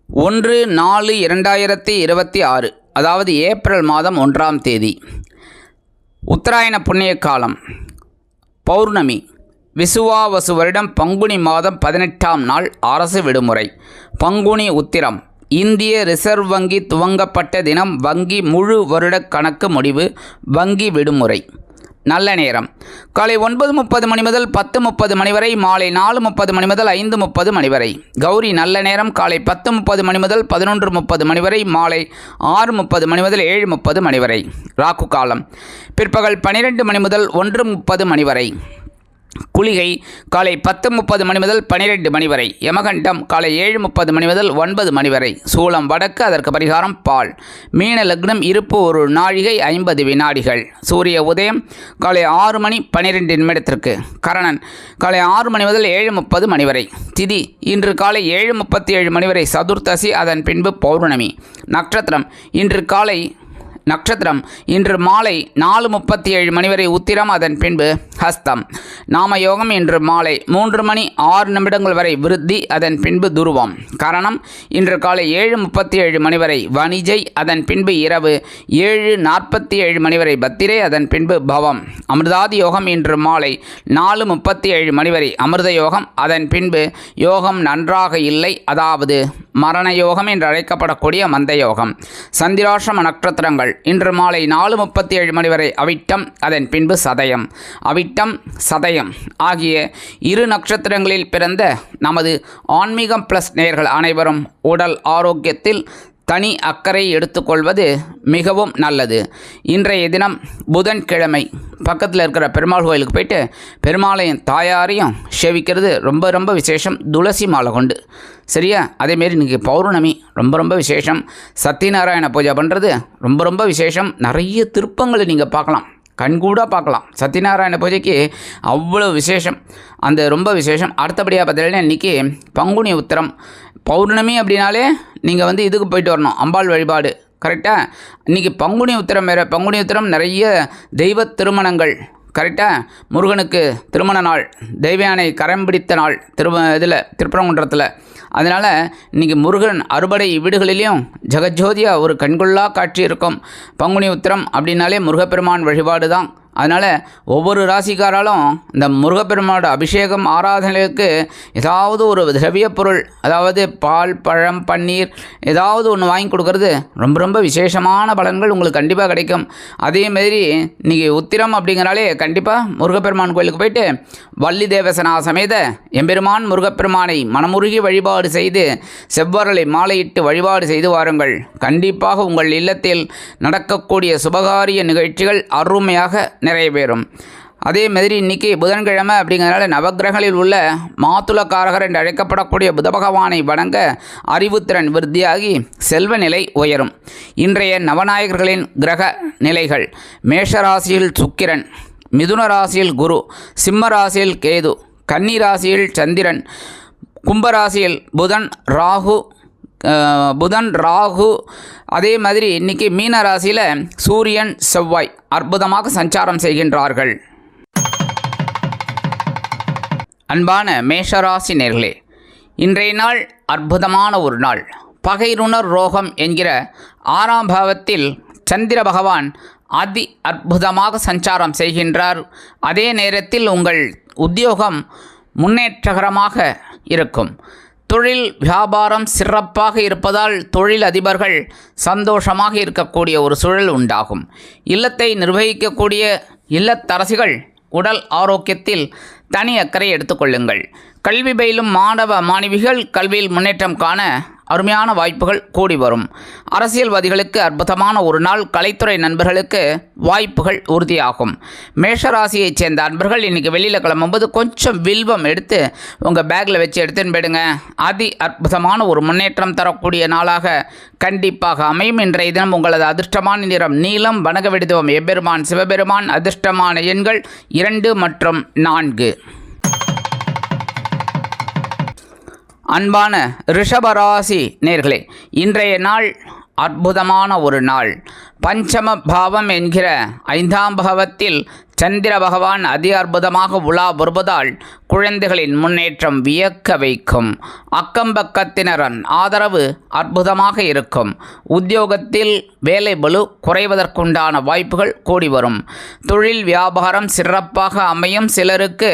1-4-2026 அதாவது ஏப்ரல் மாதம் 1ஆம் தேதி உத்தராயண புண்ணிய காலம் பௌர்ணமி விசுவாவசு வருடம் பங்குனி மாதம் 18ஆம் நாள் அரசு விடுமுறை. பங்குனி உத்திரம் இந்திய ரிசர்வ் வங்கி துவங்கப்பட்ட தினம். வங்கி முழு வருட கணக்கு முடிவு. வங்கி விடுமுறை. நல்ல நேரம் காலை 9:30 மணி முதல் 10:30 மணி வரை, மாலை 4:30 மணி முதல் 5:30 மணி வரை. கௌரி நல்ல நேரம் காலை 10:30 மணி முதல் 11:30 மணி வரை, மாலை 6:30 மணி முதல் 7:30 மணி வரை. ராகு காலம் பிற்பகல் 12 மணி முதல் 1:30 மணி வரை. குளிகை காலை 10:30 மணி முதல் 12 மணி வரை. யமகண்டம் காலை 7:30 மணி முதல் 9 மணி வரை. சூலம் வடக்கு. அதற்கு பரிகாரம் பால். மீன லக்னம். இருப்பு 1 நாழிகை 50 வினாடிகள். சூரிய உதயம் காலை 6 மணி 12 நிமிடத்திற்கு. கரணன் காலை 6 மணி முதல் 7:30 மணி வரை. திதி இன்று காலை 7:37 மணி வரை சதுர்த்தசி, அதன் பின்பு பௌர்ணமி. நட்சத்திரம் இன்று மாலை 4:37 மணி வரை உத்திரம், அதன் பின்பு ஹஸ்தம். நாமயோகம் இன்று மாலை 3 மணி 6 நிமிடங்கள் வரை விருத்தி, அதன் பின்பு துருவம். கரணம் இன்று காலை 7:37 மணி வரை வணிஜை, அதன் பின்பு இரவு 7:47 மணி வரை பத்திரை, அதன் பின்பு பவம். அமிர்தாதி யோகம் இன்று மாலை 4:37 மணி வரை அமிர்த யோகம், அதன் பின்பு யோகம் நன்றாக இல்லை, அதாவது மரண யோகம் என்று அழைக்கப்படக்கூடிய மந்த யோகம். சந்திராஷ்டம நட்சத்திரங்கள் இன்று மாலை 4:37 மணி வரை அவிட்டம், அதன் பின்பு சதயம். அவிட்டம் சதயம் ஆகிய 2 நட்சத்திரங்களில் பிறந்த நமது ஆன்மீகம் ப்ளஸ் நேயர்கள் அனைவரும் உடல் ஆரோக்கியத்தில் தனி அக்கறை எடுத்துக்கொள்வது மிகவும் நல்லது. இன்றைய தினம் புதன்கிழமை. பக்கத்தில் இருக்கிற பெருமாள் கோயிலுக்கு போயிட்டு பெருமாளையும் தாயாரையும் சேவிக்கிறது ரொம்ப விசேஷம். துளசி மாலை கொண்டு, சரியா? அதேமாரி இன்றைக்கி பௌர்ணமி, ரொம்ப விசேஷம். சத்யநாராயண பூஜை பண்ணுறது ரொம்ப விசேஷம். நிறைய திருப்பங்களை நீங்கள் பார்க்கலாம், கண்கூட பார்க்கலாம். சத்யநாராயண பூஜைக்கு அவ்வளோ விசேஷம், அந்த ரொம்ப விசேஷம். அடுத்தபடியாக பார்த்தீங்கன்னா இன்றைக்கி பங்குனி உத்திரம். பௌர்ணமி அப்படின்னாலே நீங்கள் இதுக்கு போயிட்டு வரணும், அம்பாள் வழிபாடு. கரெக்டாக? இன்றைக்கி பங்குனி உத்திரம் வேறு. பங்குனி உத்திரம் நிறைய தெய்வ திருமணங்கள். கரெக்டாக? முருகனுக்கு திருமண நாள், தெய்வயானை கரம் பிடித்த நாள் திருப்பரங்குன்றத்தில். அதனால் இன்றைக்கி முருகன் அறுபடை வீடுகளிலையும் ஜெகஜோதியாக ஒரு கண்கொள்ளா காட்சி இருக்கும். பங்குனி உத்திரம் அப்படின்னாலே முருகப்பெருமான் வழிபாடு தான். அதனால் ஒவ்வொரு ராசிக்காராலும் இந்த முருகப்பெருமானோட அபிஷேகம் ஆராதனைக்கு ஏதாவது ஒரு திரவிய பொருள், அதாவது பால், பழம், பன்னீர் ஏதாவது ஒன்று வாங்கி கொடுக்கறது ரொம்ப விசேஷமான பலன்கள் உங்களுக்கு கண்டிப்பாக கிடைக்கும். அதேமாதிரி இன்றைக்கி உத்திரம் அப்படிங்கிறாலே கண்டிப்பாக முருகப்பெருமான் கோயிலுக்கு போயிட்டு வள்ளி தேவசனா சமேத எம்பெருமான் முருகப்பெருமானை மனமுருகி வழிபாடு செய்து செவ்வரலை மாலையிட்டு வழிபாடு செய்து வாருங்கள். கண்டிப்பாக உங்கள் இல்லத்தில் நடக்கக்கூடிய சுபகாரிய நிகழ்ச்சிகள் அருமையாக நிறைவேறும். அதே மாதிரி இன்றைக்கி புதன்கிழமை அப்படிங்கிறனால நவக்கிரகங்களில் உள்ள மாத்துளக்காரகர் என்று அழைக்கப்படக்கூடிய புத பகவானை வணங்க அறிவுத்திறன் விருத்தியாகி செல்வ நிலை உயரும். இன்றைய நவநாயகர்களின் கிரக நிலைகள்: மேஷராசியில் சுக்கிரன், மிதுன ராசியில் குரு, சிம்ம ராசியில் கேது, கன்னி ராசியில் சந்திரன், கும்பராசியில் புதன் ராகு. அதே மாதிரி இன்றைக்கி மீன ராசியில் சூரியன் செவ்வாய் அற்புதமாக சஞ்சாரம் செய்கின்றார்கள். அன்பான மேஷராசி நேர்களே, இன்றைய நாள் அற்புதமான ஒரு நாள். பகைருணர் ரோகம் என்கிற 6ஆம் பாவத்தில் சந்திர பகவான் அதி அற்புதமாக சஞ்சாரம் செய்கின்றார். அதே நேரத்தில் உங்கள் உத்தியோகம் முன்னேற்றகரமாக இருக்கும். தொழில் வியாபாரம் சிறப்பாக இருப்பதால் தொழில் அதிபர்கள் சந்தோஷமாக இருக்கக்கூடிய ஒரு சூழல் உண்டாகும். இல்லத்தை நிர்வகிக்கக்கூடிய இல்லத்தரசிகள் உடல் ஆரோக்கியத்தில் தனி அக்கறை எடுத்துக்கொள்ளுங்கள். கல்வி பயிலும் மாணவ மாணவிகள் கல்வியில் முன்னேற்றம் காண அருமையான வாய்ப்புகள் கூடி வரும். அரசியல்வாதிகளுக்கு அற்புதமான ஒரு நாள். கலைத்துறை நண்பர்களுக்கு வாய்ப்புகள் உறுதியாகும். மேஷராசியைச் சேர்ந்த அன்பர்கள் இன்றைக்கி வெளியில் கிளம்பும்போது கொஞ்சம் வில்வம் எடுத்து உங்கள் பேக்கில் வச்சு எடுத்துன்னு போயிடுங்க. அதி அற்புதமான ஒரு முன்னேற்றம் தரக்கூடிய நாளாக கண்டிப்பாக அமையும். இன்றைய தினம் உங்களது அதிர்ஷ்டமான நிறம் நீலம். வணங்க விடுதோம் எம்பெருமான் சிவபெருமான். அதிர்ஷ்டமான எண்கள் 2 மற்றும் 4. அன்பான ரிஷபராசி நேர்களே, இன்றைய நாள் அற்புதமான ஒரு நாள். பஞ்சம பாவம் என்கிற 5ஆம் பாவத்தில் சந்திர பகவான் அதி அற்புதமாக உலா வருவதால் குழந்தைகளின் முன்னேற்றம் வியக்க வைக்கும். அக்கம்பக்கத்தினரின் ஆதரவு அற்புதமாக இருக்கும். உத்தியோகத்தில் வேலை பளு குறைவதற்குண்டான வாய்ப்புகள் கூடி வரும். தொழில் வியாபாரம் சிறப்பாக அமையும். சிலருக்கு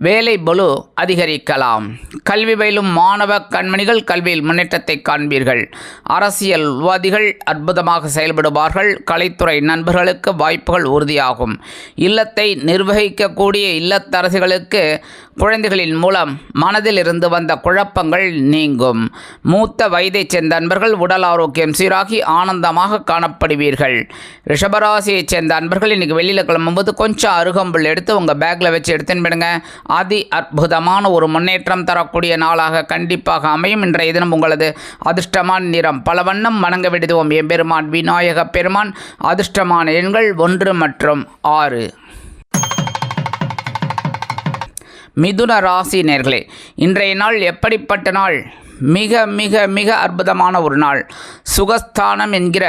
வேலை பளு அதிகரிக்கலாம். கல்வி பயிலும் மாணவ கண்மணிகள் கல்வியில் முன்னேற்றத்தை காண்பீர்கள். அரசியல்வாதிகள் அற்புதமாக செயல்படுவார்கள். கலைத்துறை நண்பர்களுக்கு வாய்ப்புகள் உறுதியாகும். இல்லத்தை நிர்வகிக்கக்கூடிய இல்லத்தரசிகளுக்கு குழந்தைகளின் மூலம் மனதில் இருந்து வந்த குழப்பங்கள் நீங்கும். மூத்த வயதைச் சேர்ந்த அன்பர்கள் உடல் ஆரோக்கியம் சீராகி ஆனந்தமாக காணப்படுவீர்கள். ரிஷபராசியைச் சேர்ந்த அன்பர்கள் இன்றைக்கி வெளியில் கிளம்பும்போது கொஞ்சம் அருகம்புல் எடுத்து உங்கள் பேக்கில் வச்சு எடுத்துன்னு போயிடுங்க. அதி அற்புதமான ஒரு முன்னேற்றம் தரக்கூடிய நாளாக கண்டிப்பாக அமையும். இன்றைய தினம் உங்களது அதிர்ஷ்டமான நிறம் பல வண்ணம். வணங்க விடுவோம் எம்பெருமான் விநாயக பெருமான். அதிர்ஷ்டமான எண்கள் 1 மற்றும் 6. மிதுன ராசி நேயர்களே, இன்றைய நாள் எப்படிப்பட்ட நாள்? மிக மிக மிக அற்புதமான ஒரு நாள். சுகஸ்தானம் என்கிற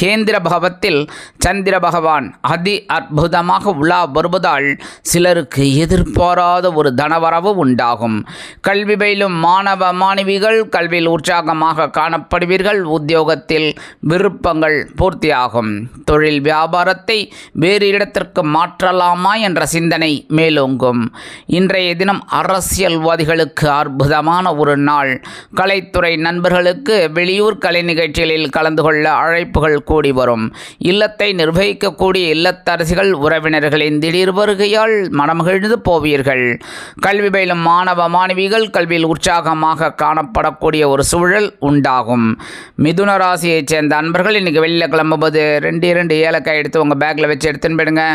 கேந்திர பாவத்தில் சந்திர பகவான் அதி அற்புதமாக உலா வருவதால் சிலருக்கு எதிர்பாராத ஒரு தனவரவு உண்டாகும். கல்வி பயிலும் மாணவ மாணவிகள் கல்வியில் உற்சாகமாக காணப்படுவீர்கள். உத்தியோகத்தில் விருப்பங்கள் பூர்த்தியாகும். தொழில் வியாபாரத்தை வேறு இடத்திற்கு மாற்றலாமா என்ற சிந்தனை மேலோங்கும். இன்றைய தினம் அரசியல்வாதிகளுக்கு அற்புதமான ஒரு நாள். கலைத்துறை நண்பர்களுக்கு வெளியூர் கலை நிகழ்ச்சிகளில் கலந்து கொள்ள அழைப்புகள் கூடி வரும். இல்லத்தை நிர்வகிக்கக்கூடிய இல்லத்தரசிகள் உறவினர்களின் திடீர் வருகையால் மனமகிழ்ந்து போவீர்கள். கல்வி பயிலும் மாணவ மாணவிகள் கல்வியில் உற்சாகமாக காணப்படக்கூடிய ஒரு சூழல் உண்டாகும். மிதுன ராசியைச் சேர்ந்த அன்பர்கள் இன்றைக்கி வெளியில் கிளம்பும்போது 2 ஏலக்காய் எடுத்து உங்கள் பேக்கில் வச்சு எடுத்துன்னு போயிடுங்க.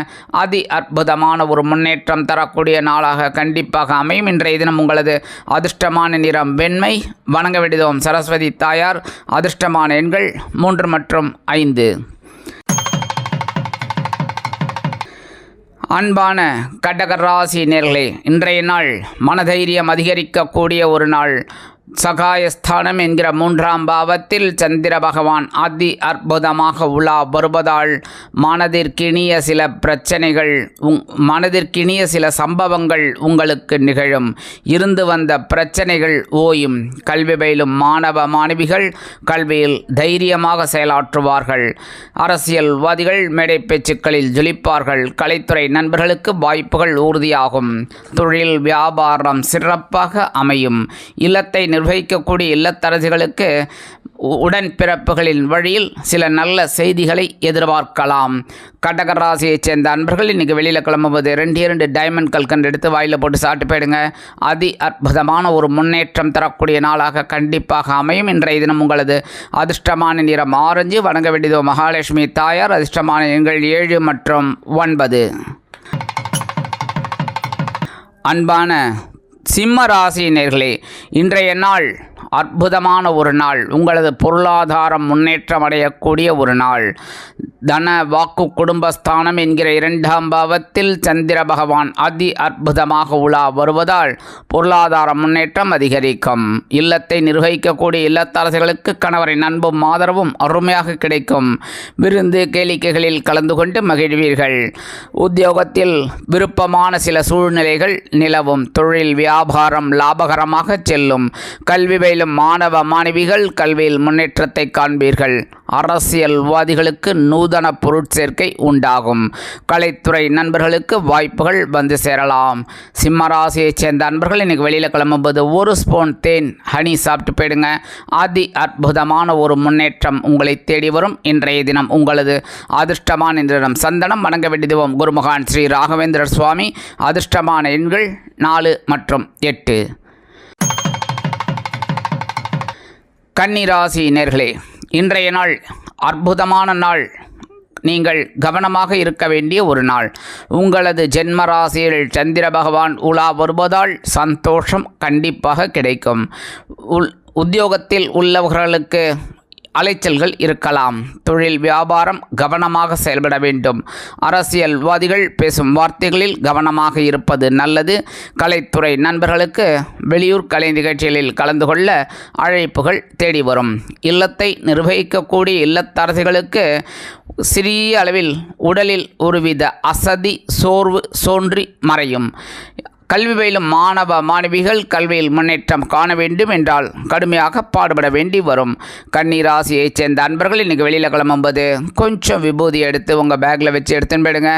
அதி அற்புதமான ஒரு முன்னேற்றம் தரக்கூடிய நாளாக கண்டிப்பாக அமையும். இன்றைய தினம் உங்களது அதிர்ஷ்டமான நிறம் வெண்மை. வணங்க விடுவோம் சரஸ்வதி தாயார். அதிர்ஷ்டமான எண்கள் 3 மற்றும் 5. அன்பான கடகராசி நேயர்களே, இன்றைய நாள் மனதைரியம் அதிகரிக்கக்கூடிய ஒரு நாள். சகாயஸ்தானம் என்கிற 3ஆம் பாவத்தில் சந்திர பகவான் அதி அற்புதமாக உலா வருவதால் மனதிற்கினிய சில பிரச்சனைகள் மனதிற்கினிய சில சம்பவங்கள் உங்களுக்கு நிகழும். இருந்து வந்த பிரச்சனைகள் ஓயும். கல்வி பயிலும் மாணவ மாணவிகள் கல்வியில் தைரியமாக செயலாற்றுவார்கள். அரசியல்வாதிகள் மேடை பேச்சுக்களில் ஜொலிப்பார்கள். கலைத்துறை நண்பர்களுக்கு வாய்ப்புகள் உறுதியாகும். தொழில் வியாபாரம் சிறப்பாக அமையும். இல்லத்தை நிர்வகிக்கக்கூடிய இல்லத்தரசிகளுக்கு உடன்பிறப்புகளின் வழியில் சில நல்ல செய்திகளை எதிர்பார்க்கலாம். கடகராசியைச் சேர்ந்த அன்பர்கள் இன்றைக்கி வெளியில் கிளம்பும்போது 2 டைமண்ட் கல்கண்டு எடுத்து வாயில் போட்டு சாப்பிட்டு போயிடுங்க. அதி அற்புதமான ஒரு முன்னேற்றம் தரக்கூடிய நாளாக கண்டிப்பாக அமையும். இன்றைய தினம் உங்களது அதிர்ஷ்டமான நிறம் ஆரஞ்சு. வணங்க வேண்டியதோ மகாலட்சுமி தாயார். அதிர்ஷ்டமான எண்கள் 7 மற்றும் 9. அன்பான சிம்ம ராசியினர்களே, இன்றைய நாள் அற்புதமான ஒரு நாள். உங்களது பொருளாதாரம் முன்னேற்றம் அடையக்கூடிய ஒரு நாள். தன வாக்கு குடும்பஸ்தானம் என்கிற 2ஆம் பாவத்தில் சந்திர பகவான் அதி அற்புதமாக உலா வருவதால் பொருளாதார முன்னேற்றம் அதிகரிக்கும். இல்லத்தை நிர்வகிக்கக்கூடிய இல்லத்தரசிகளுக்கு கணவரின் அன்பும் ஆதரவும் அருமையாக கிடைக்கும். விருந்து கேளிக்கைகளில் கலந்து கொண்டு மகிழ்வீர்கள். உத்தியோகத்தில் விருப்பமான சில சூழ்நிலைகள் நிலவும். தொழில் வியாபாரம் லாபகரமாக செல்லும். கல்வி பயிலும் மாணவ மாணவிகள் கல்வியில் முன்னேற்றத்தை காண்பீர்கள். அரசியல்வாதிகளுக்கு நூதன பொருட்சேர்க்கை உண்டாகும். கலைத்துறை நண்பர்களுக்கு வாய்ப்புகள் வந்து சேரலாம். சிம்மராசியைச் சேர்ந்த அன்பர்கள் இன்றைக்கி வெளியில் கிளம்பும்போது 1 ஸ்பூன் தேன் ஹனி சாப்பிட்டு போயிடுங்க. அதி அற்புதமான ஒரு முன்னேற்றம் உங்களை தேடி வரும். இன்றைய தினம் உங்களது அதிர்ஷ்டமான நிறம் சந்தனம். வணங்க வேண்டியதுவோம் குருமகான் ஸ்ரீ ராகவேந்திர சுவாமி. அதிர்ஷ்டமான எண்கள் 4 மற்றும் 8. கன்னிராசி நேயர்களே, இன்றைய நாள் அற்புதமான நாள். நீங்கள் கவனமாக இருக்க வேண்டிய ஒரு நாள். உங்களது ஜென்மராசியில் சந்திர பகவான் உலா வருவதால் சந்தோஷம் கண்டிப்பாக கிடைக்கும். உத்தியோகத்தில் உள்ளவர்களுக்கு அலைச்சல்கள் இருக்கலாம். தொழில் வியாபாரம் கவனமாக செயல்பட வேண்டும். அரசியல்வாதிகள் பேசும் வார்த்தைகளில் கவனமாக இருப்பது நல்லது. கலைத்துறை நண்பர்களுக்கு வெளியூர் கலை நிகழ்ச்சிகளில் கலந்து கொள்ள அழைப்புகள் தேடி வரும். இல்லத்தை நிர்வகிக்கக்கூடிய இல்லத்தரசிகளுக்கு சிறிய அளவில் உடலில் ஒருவித அசதி சோர்வு தோன்றி மறையும். கல்வி பயிலும் மாணவ மாணவிகள் கல்வியில் முன்னேற்றம் காண வேண்டும் என்றால் கடுமையாக பாடுபட வேண்டி வரும். கன்னி ராசியைச் சேர்ந்த அன்பர்கள் இன்றைக்கி வெளியில் கிளம்பும்போது கொஞ்சம் விபூதி எடுத்து உங்கள் பேக்கில் வச்சு எடுத்துன்னு போயிடுங்க.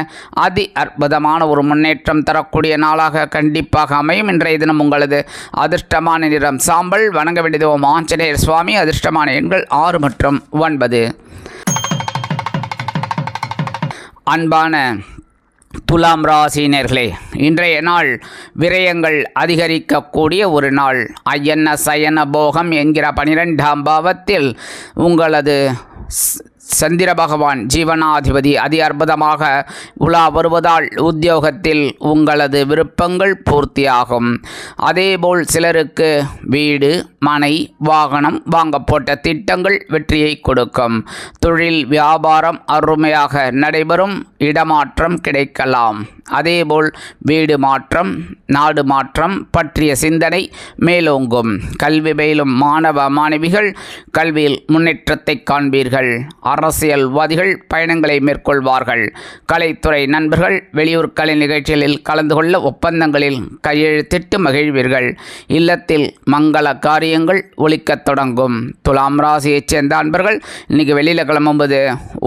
அதி அற்புதமான ஒரு முன்னேற்றம் தரக்கூடிய நாளாக கண்டிப்பாக அமையும். இன்றைய தினம் உங்களது அதிர்ஷ்டமான நிறம் சாம்பல். வணங்க வேண்டியது ஓம் ஆஞ்சநேயர் சுவாமி. அதிர்ஷ்டமான எண்கள் 6 மற்றும் 9. அன்பான துலாம் ராசியினர்களே, இன்றைய நாள் விரயங்கள் அதிகரிக்கக்கூடிய ஒரு நாள். அயன சயன போகம் என்கிற 12ஆம் பாவத்தில் உங்களது சந்திர பகவான் ஜீவனாதிபதி அதி அற்புதமாக உலா வருவதால் உத்தியோகத்தில் உங்களது விருப்பங்கள் பூர்த்தியாகும். அதேபோல் சிலருக்கு வீடு மனை வாகனம் வாங்க போட்ட திட்டங்கள் வெற்றியை கொடுக்கும். தொழில் வியாபாரம் அருமையாக நடைபெறும். இடமாற்றம் கிடைக்கலாம். அதேபோல் வீடு மாற்றம் நாடு மாற்றம் பற்றிய சிந்தனை மேலோங்கும். கல்வி பயிலும் மாணவ மாணவிகள் கல்வியில் முன்னேற்றத்தை காண்பீர்கள். அரசியல்வாதிகள் பயணங்களை மேற்கொள்வார்கள். கலைத்துறை நண்பர்கள் வெளியூர் கலை நிகழ்ச்சிகளில் கலந்து கொள்ள ஒப்பந்தங்களில் கையெழுத்திட்டு மகிழ்வீர்கள். இல்லத்தில் மங்கள காரியங்கள் ஒலிக்கத் தொடங்கும். துலாம் ராசியைச் சேர்ந்த அன்பர்கள் இன்றைக்கி வெளியில் கிளம்பும்போது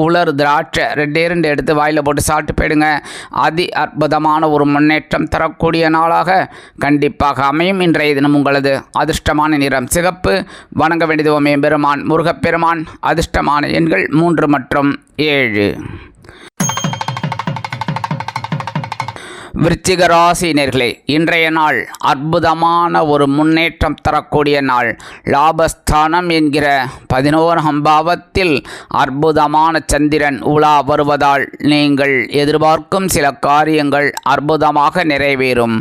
உலர் திராட்சை 2 எடுத்து வாயில் போட்டு சாப்பிட்டு போயிடுங்க. அதி அற்புதமான ஒரு முன்னேற்றம் தரக்கூடிய நாளாக கண்டிப்பாக அமையும். இன்றைய தினம் உங்களது அதிர்ஷ்டமான நிறம் சிகப்பு. வணங்க வேண்டியது ஓம் எம்பெருமான் முருகப்பெருமான். அதிர்ஷ்டமான எண்கள் 3 மற்றும் 7. விருச்சிக ராசியினர்களே, இன்றைய நாள் அற்புதமான ஒரு முன்னேற்றம் தரக்கூடிய நாள். லாபஸ்தானம் என்கிற 11ஆம் பாவத்தில் அற்புதமான சந்திரன் உலா வருவதால் நீங்கள் எதிர்பார்க்கும் சில காரியங்கள் அற்புதமாக நிறைவேறும்.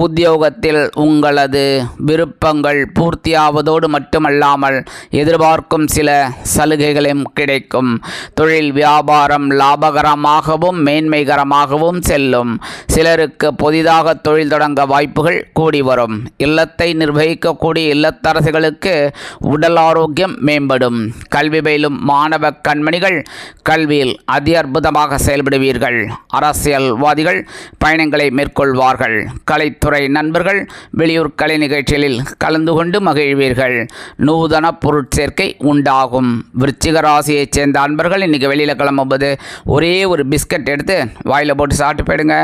உத்தியோகத்தில் உங்களது விருப்பங்கள் பூர்த்தியாவதோடு மட்டுமல்லாமல் எதிர்பார்க்கும் சில சலுகைகளும் கிடைக்கும். தொழில் வியாபாரம் லாபகரமாகவும் மேன்மைகரமாகவும் செல்லும். சிலருக்கு புதிதாக தொழில் தொடங்க வாய்ப்புகள் கூடி வரும். இல்லத்தை நிர்வகிக்கக்கூடிய இல்லத்தரசிகளுக்கு உடல் ஆரோக்கியம் மேம்படும். கல்வி பயிலும் மாணவ கண்மணிகள் கல்வியில் அதி அற்புதமாக செயல்படுவீர்கள். அரசியல்வாதிகள் பயணங்களை மேற்கொள்வார்கள். கலைத்துறை நண்பர்கள் வெளியூர் கலை நிகழ்ச்சிகளில் கலந்து கொண்டு மகிழ்வீர்கள். நூதன பொருட்சேர்க்கை உண்டாகும். விருச்சிக ராசியைச் சேர்ந்த அன்பர்கள் இன்றைக்கி வெளியில் கிளம்பும்போது ஒரே ஒரு பிஸ்கட் எடுத்து வாயில் போட்டு சாப்பிட்டு போயிடுங்க.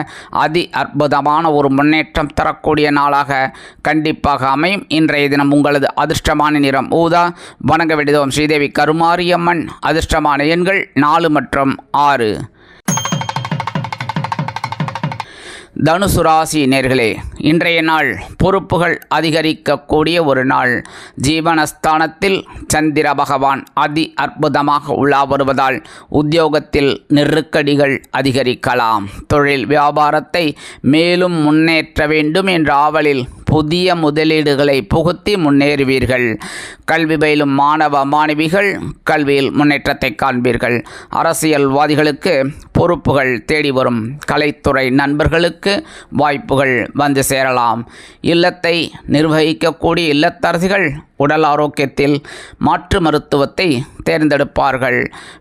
அதி அற்புதமான ஒரு முன்னேற்றம் தரக்கூடிய நாளாக கண்டிப்பாக அமையும். இன்றைய தினம் உங்களது அதிர்ஷ்டமான நிறம் ஊதா. வணங்க வேண்டியது ஸ்ரீதேவி கருமாரியம்மன். அதிர்ஷ்டமான எண்கள் 4 மற்றும் 6. தனுசு ராசி நேர்களே, இன்றைய நாள் பொறுப்புகள் அதிகரிக்கக்கூடிய ஒரு நாள். ஜீவனஸ்தானத்தில் சந்திர பகவான் அதி அற்புதமாக உலா வருவதால் உத்தியோகத்தில் நெருக்கடிகள் அதிகரிக்கலாம். தொழில் வியாபாரத்தை மேலும் முன்னேற்ற வேண்டும் என்ற ஆவலில் புதிய முதலீடுகளை புகுத்தி முன்னேறுவீர்கள். கல்வி பயிலும் மாணவ மாணவிகள் கல்வியில் முன்னேற்றத்தை காண்பீர்கள். அரசியல்வாதிகளுக்கு பொறுப்புகள் தேடி வரும். கலைத்துறை நண்பர்களுக்கு வாய்ப்புகள் வந்து சேரலாம். இல்லத்தை நிர்வகிக்கக்கூடிய இல்லத்தரசிகள் உடல் ஆரோக்கியத்தில் மாற்று மருத்துவத்தை தேர்ந்தெடுப்பார்கள்.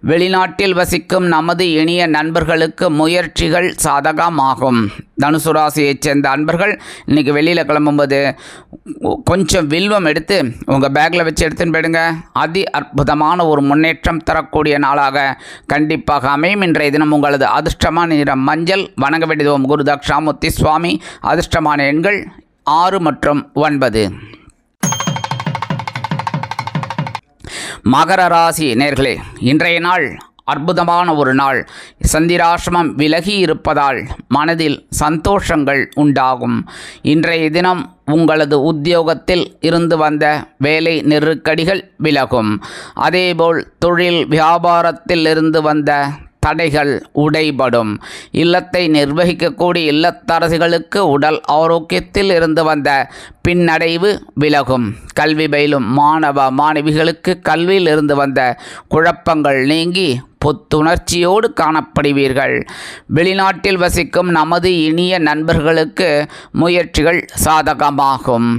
வெளிநாட்டில் வசிக்கும் நமது இனிய நண்பர்களுக்கு முயற்சிகள் சாதகமாகும். தனுசு ராசியைச் சேர்ந்த அன்பர்கள் இன்றைக்கி வெளியில் கிளம்பும்போது கொஞ்சம் வில்வம் எடுத்து உங்கள் பேக்கில் வச்சு எடுத்துன்னு போயிடுங்க. அதி அற்புதமான ஒரு முன்னேற்றம் தரக்கூடிய நாளாக கண்டிப்பாக அமையும். இன்றைய தினம் உங்களது அதிர்ஷ்டமான நிறம் மஞ்சள். வணங்க வேண்டியது ஓம் குரு தக்ஷாமூர்த்தி சுவாமி. அதிர்ஷ்டமான எண்கள் 6 மற்றும் 9. மகர ராசி நேர்களே, இன்றைய நாள் அற்புதமான ஒரு நாள். சந்திராசிரமம் விலகி இருப்பதால் மனதில் சந்தோஷங்கள் உண்டாகும். இன்றைய தினம் உங்களது உத்தியோகத்தில் இருந்து வந்த வேலை நெருக்கடிகள் விலகும். அதேபோல் தொழில் வியாபாரத்தில் இருந்து வந்த தடைகள் உடைபடும். இல்லத்தை நிர்வகிக்கக்கூடிய இல்லத்தரசிகளுக்கு உடல் ஆரோக்கியத்தில் இருந்து வந்த பின்னடைவு விலகும். கல்வி பயிலும் மாணவ மாணவிகளுக்கு கல்வியில் இருந்து வந்த குழப்பங்கள் நீங்கி புத்துணர்ச்சியோடு காணப்படுவீர்கள். வெளிநாட்டில் வசிக்கும் நமது இனிய நண்பர்களுக்கு முயற்சிகள் சாதகமாகும்.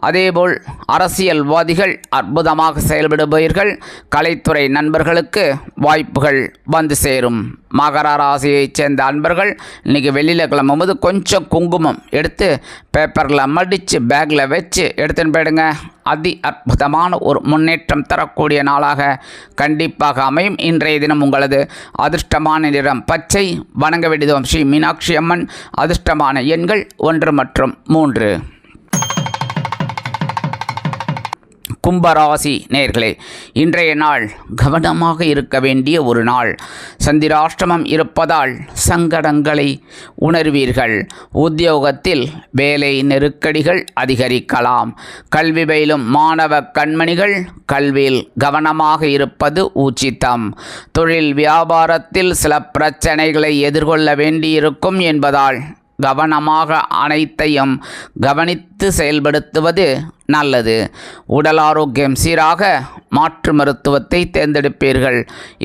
அதேபோல் அரசியல்வாதிகள் அற்புதமாக செயல்படுபவர்கள். கலைத்துறை நண்பர்களுக்கு வாய்ப்புகள் வந்து சேரும். மகர ராசியைச் சேர்ந்த அன்பர்கள் இன்றைக்கி வெளியில் கிளம்பும்போது கொஞ்சம் குங்குமம் எடுத்து பேப்பரில் மடித்து பேக்கில் வச்சு எடுத்துன்னு போயிடுங்க. அதி அற்புதமான ஒரு முன்னேற்றம் தரக்கூடிய நாளாக கண்டிப்பாக அமையும். இன்றைய தினம் உங்களது அதிர்ஷ்டமான நிறம் பச்சை. வணங்க வேண்டியதும் ஸ்ரீ மீனாட்சி அம்மன். அதிர்ஷ்டமான எண்கள் 1 மற்றும் 3. கும்பராசி நேர்களே, இன்றைய நாள் கவனமாக இருக்க வேண்டிய ஒரு நாள். சந்திராஷ்டமம் இருப்பதால் சங்கடங்களை உணர்வீர்கள். உத்தியோகத்தில் வேலை நெருக்கடிகள் அதிகரிக்கலாம். கல்வி பயிலும் மாணவ கண்மணிகள் கல்வியில் கவனமாக இருப்பது உச்சிதம். தொழில் வியாபாரத்தில் சில பிரச்சனைகளை எதிர்கொள்ள வேண்டியிருக்கும் என்பதால் கவனமாக அனைத்தையும் கவனித்து செயல்படுத்துவது நல்லது. உடல் ஆரோக்கியம் சீராக மாற்று மருத்துவத்தை தேர்ந்தெடுப்பீர்கள்.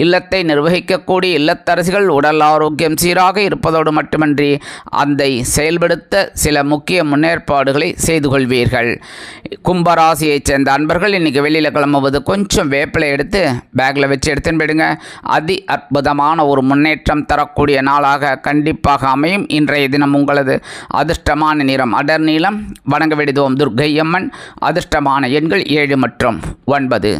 இல்லத்தை நிர்வகிக்கக்கூடிய இல்லத்தரசிகள் உடல் ஆரோக்கியம் சீராக இருப்பதோடு மட்டுமின்றி அதை செயல்படுத்த சில முக்கிய முன்னேற்பாடுகளை செய்து கொள்வீர்கள். கும்பராசியைச் சேர்ந்த அன்பர்கள் இன்றைக்கி வெளியில் கிளம்புவது கொஞ்சம் வேப்பிலை எடுத்து பேக்கில் வச்சு எடுத்துன்னு போயிடுங்க. அதி அற்புதமான ஒரு முன்னேற்றம் தரக்கூடிய நாளாக கண்டிப்பாக அமையும். இன்றைய தினம் உங்களது அதிர்ஷ்டமான நிறம் அடர் நீலம். வணங்க வேண்டியதும் துர்க்கை அம்மன். அதிர்ஷ்டமான எண்கள் 7 மற்றும் 9.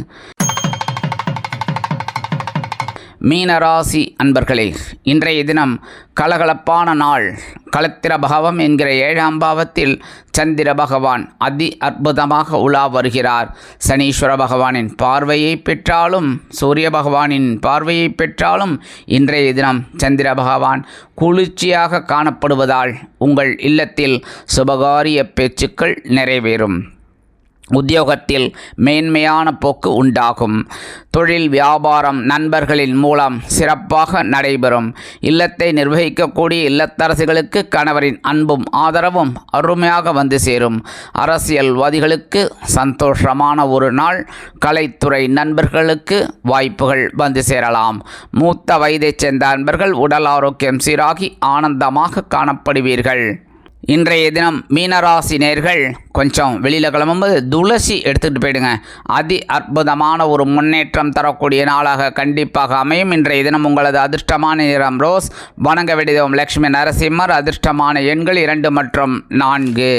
மீனராசி அன்பர்களே, இன்றைய தினம் கலகலப்பான நாள். களத்திர பாவம் என்கிற 7ஆம் பாவத்தில் சந்திர பகவான் அதி அற்புதமாக உலா வருகிறார். சனீஸ்வர பகவானின் பார்வையை பெற்றாலும் சூரிய பகவானின் பார்வையை பெற்றாலும் இன்றைய தினம் சந்திர பகவான் குளிர்ச்சியாக காணப்படுவதால் உங்கள் இல்லத்தில் சுபகாரிய பேச்சுக்கள் நிறைவேறும். உத்தியோகத்தில் மேன்மையான போக்கு உண்டாகும். தொழில் வியாபாரம் நண்பர்களின் மூலம் சிறப்பாக நடைபெறும். இல்லத்தை நிர்வகிக்கக்கூடிய இல்லத்தரசிகளுக்கு கணவரின் அன்பும் ஆதரவும் அருமையாக வந்து சேரும். அரசியல்வாதிகளுக்கு சந்தோஷமான ஒரு நாள். கலைத்துறை நண்பர்களுக்கு வாய்ப்புகள் வந்து சேரலாம். மூத்த வயதைச் சேர்ந்த அன்பர்கள் உடல் ஆரோக்கியம் சீராகி ஆனந்தமாக காணப்படுவீர்கள். இன்றைய தினம் மீனராசி நேர்கள் கொஞ்சம் வெளியில் கிளம்பும்போது துளசி எடுத்துகிட்டு போயிடுங்க. அதி அற்புதமான ஒரு முன்னேற்றம் தரக்கூடிய நாளாக கண்டிப்பாக அமையும். இன்றைய தினம் உங்களது அதிர்ஷ்டமான நிறம் ரோஸ். வணங்க வேண்டியதும் லட்சுமி நரசிம்மர். அதிர்ஷ்டமான எண்கள் 2 மற்றும் 4.